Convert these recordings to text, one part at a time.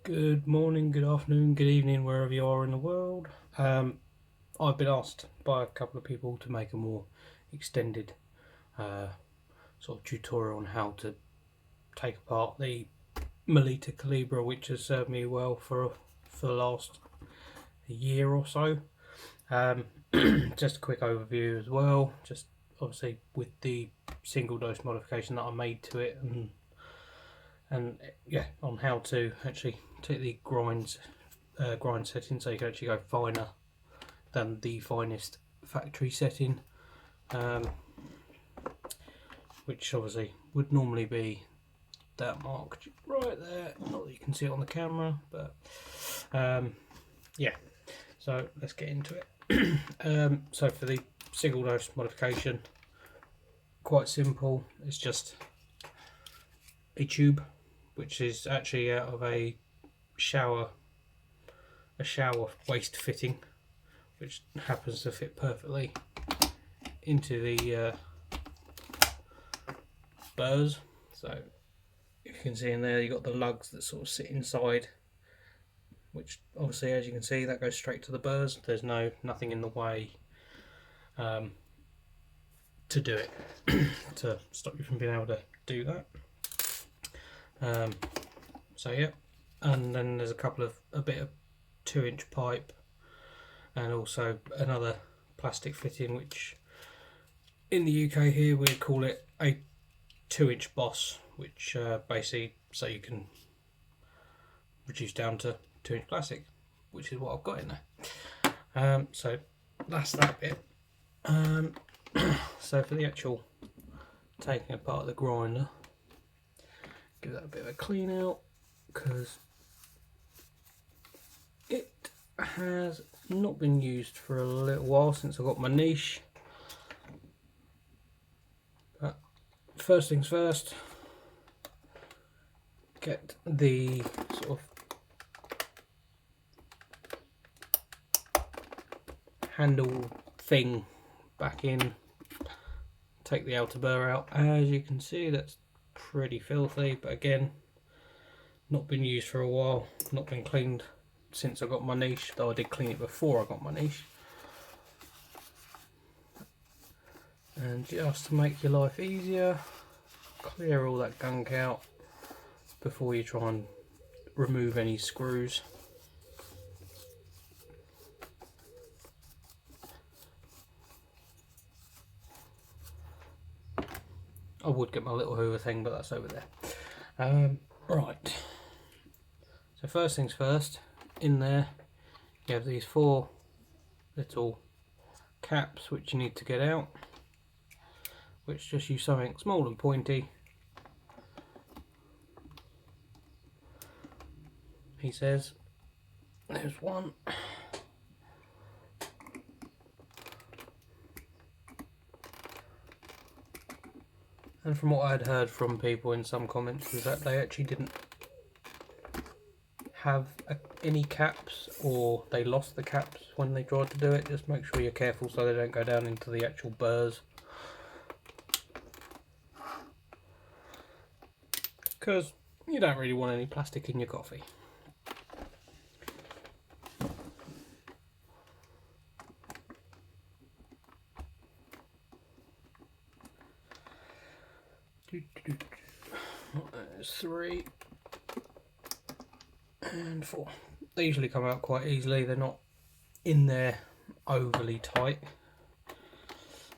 Good morning, good afternoon, good evening, wherever you are in the world. I've been asked by a couple of people to make a more extended sort of tutorial on how to take apart the Melitta Calibra, which has served me well for the last year or so. Just a quick overview as well, just obviously with the single dose modification that I made to it, and yeah, on how to actually take the grind setting so you can actually go finer than the finest factory setting, which obviously would normally be that marked right there. Not that you can see it on the camera, but yeah. So let's get into it. So for the single dose modification, quite simple. It's just a tube, which is actually out of a shower waste fitting, which happens to fit perfectly into the burrs. So if you can see in there, you've got the lugs that sort of sit inside, which obviously, as you can see, that goes straight to the burrs. There's nothing in the way to do it to stop you from being able to do that. So yeah, and then there's a bit of 2-inch pipe, and also another plastic fitting, which in the UK here we call it a 2-inch boss, which basically so you can reduce down to 2-inch plastic, which is what I've got in there. So that's that bit. So for the actual taking apart the grinder, give that a bit of a clean out, because it has not been used for a little while since I got my niche. But first things first, get the sort of handle thing back in, take the outer burr out. As you can see, that's pretty filthy, but again, not been used for a while, not been cleaned since I got my niche, though I did clean it before I got my niche. And just to make your life easier, clear all that gunk out before you try and remove any screws. I would get my little hoover thing, but that's over there. Right, so first things first, in there you have these 4 little caps which you need to get out, which just use something small and pointy. He says there's one. And from what I had heard from people in some comments was that they actually didn't have any caps, or they lost the caps when they tried to do it. Just make sure you're careful so they don't go down into the actual burrs, because you don't really want any plastic in your coffee. There's 3 and 4. They usually come out quite easily, they're not in there overly tight.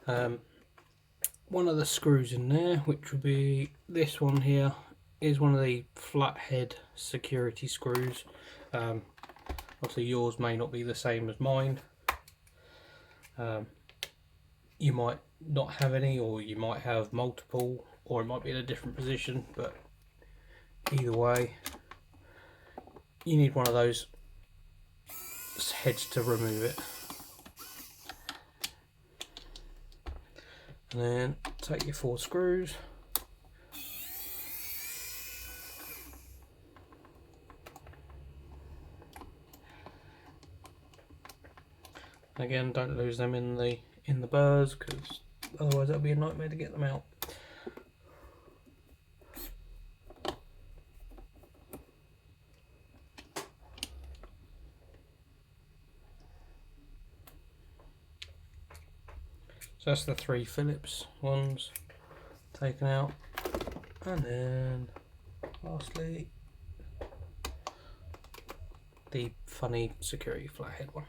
One of the screws in there, which would be this one here, is one of the flathead security screws. Obviously yours may not be the same as mine. You might not have any, or you might have multiple, or it might be in a different position, but either way you need one of those heads to remove it. And then take your 4 screws, again don't lose them in the burrs, because otherwise that'll be a nightmare to get them out. So that's the 3 Phillips ones taken out, and then lastly the funny security flathead one.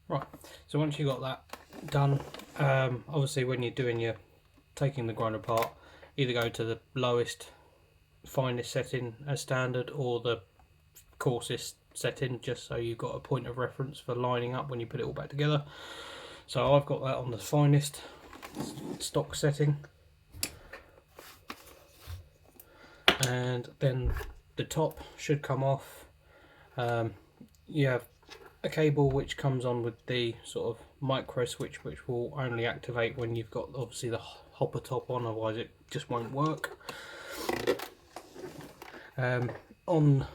Right, so once you got that done, obviously when you're doing your taking the grinder apart, either go to the lowest finest setting as standard or the coarsest setting, just so you've got a point of reference for lining up when you put it all back together. So I've got that on the finest stock setting, and then the top should come off. You have a cable which comes on with the sort of micro switch, which will only activate when you've got obviously the hopper top on, otherwise it just won't work. On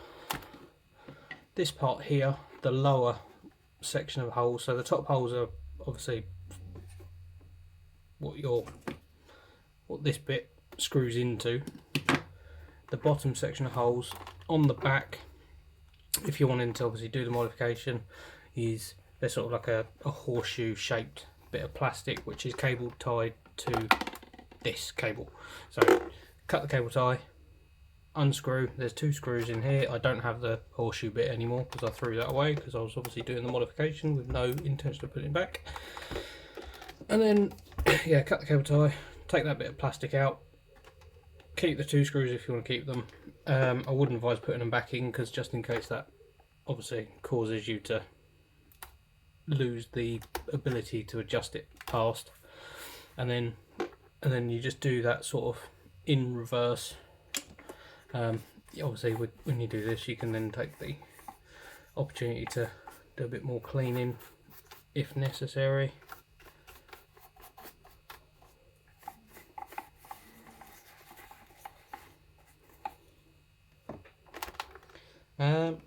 this part here, the lower section of holes, so the top holes are obviously what this bit screws into. The bottom section of holes on the back, if you're wanting to obviously do the modification, is they're sort of like a horseshoe shaped bit of plastic which is cable tied to this cable. So cut the cable tie, unscrew, there's 2 screws in here. I don't have the horseshoe bit anymore because I threw that away because I was obviously doing the modification with no intention of putting it back. And then yeah, cut the cable tie, take that bit of plastic out, keep the 2 screws if you want to keep them. I wouldn't advise putting them back in, because just in case that obviously causes you to lose the ability to adjust it past, and then you just do that sort of in reverse. Obviously when you do this, you can then take the opportunity to do a bit more cleaning if necessary.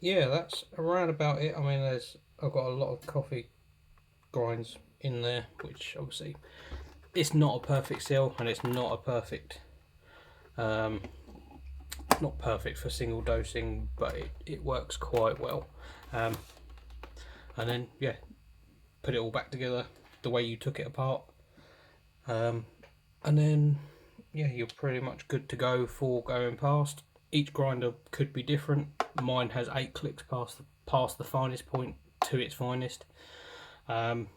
Yeah, that's around about it. I mean, I've got a lot of coffee grinds in there, which obviously it's not a perfect seal, and it's not a perfect, not perfect for single dosing, but it works quite well. And then yeah, put it all back together the way you took it apart, and then yeah, you're pretty much good to go for going past. Each grinder could be different. Mine has 8 clicks past the finest point to its finest, and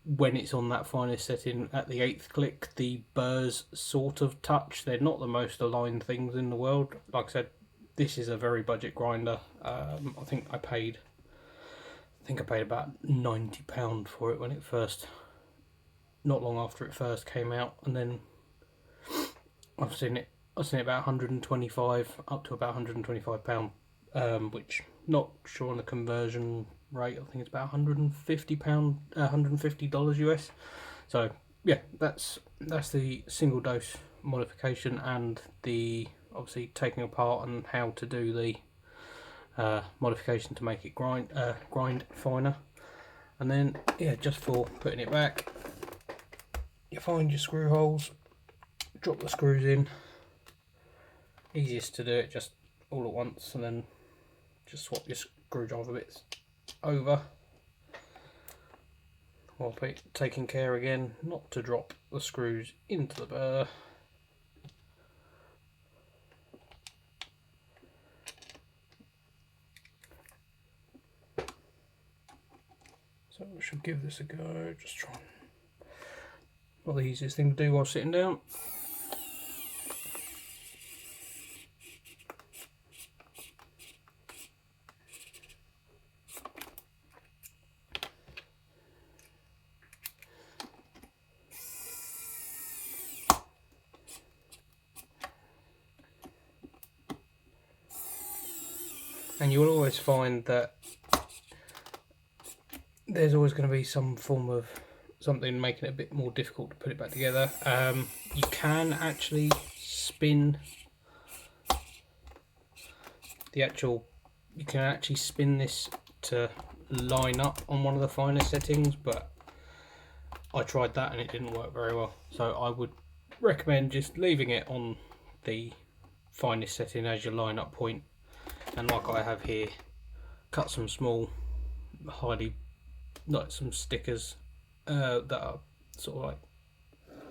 when it's on that finest setting at the 8th click, the burrs sort of touch. They're not the most aligned things in the world. Like I said, this is a very budget grinder. I think I paid about £90 for it when it first, not long after it first came out, and then I've seen it about 125 up to about £125, which not sure on the conversion rate. I think it's about £150, $150 US. So yeah, that's the single dose modification, and the obviously taking apart and how to do the modification to make it grind finer. And then yeah, just for putting it back, you find your screw holes, drop the screws in. Easiest to do it just all at once, and then just swap your screwdriver bits over, while taking care again not to drop the screws into the burr. So we should give this a go. Just try. Not the easiest thing to do while sitting down. And you will always find that there's always going to be some form of something making it a bit more difficult to put it back together. You can actually spin this to line up on one of the finer settings, but I tried that and it didn't work very well. So I would recommend just leaving it on the finest setting as your line up point, and like I have here, cut some small, highly, like some stickers that are sort of like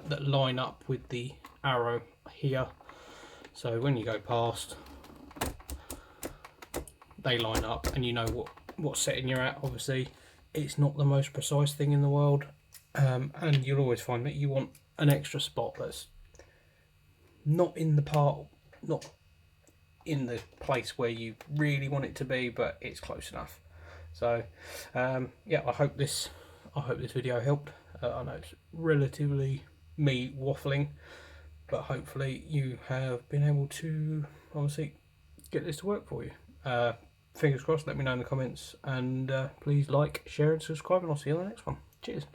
that line up with the arrow here, so when you go past they line up and you know what setting you're at. Obviously it's not the most precise thing in the world, and you'll always find that you want an extra spot that's not in the part, not in the place where you really want it to be, but it's close enough. So yeah, I hope this video helped. I know it's relatively me waffling, but hopefully you have been able to obviously get this to work for you. Fingers crossed. Let me know in the comments, and please like, share and subscribe, and I'll see you on the next one. Cheers.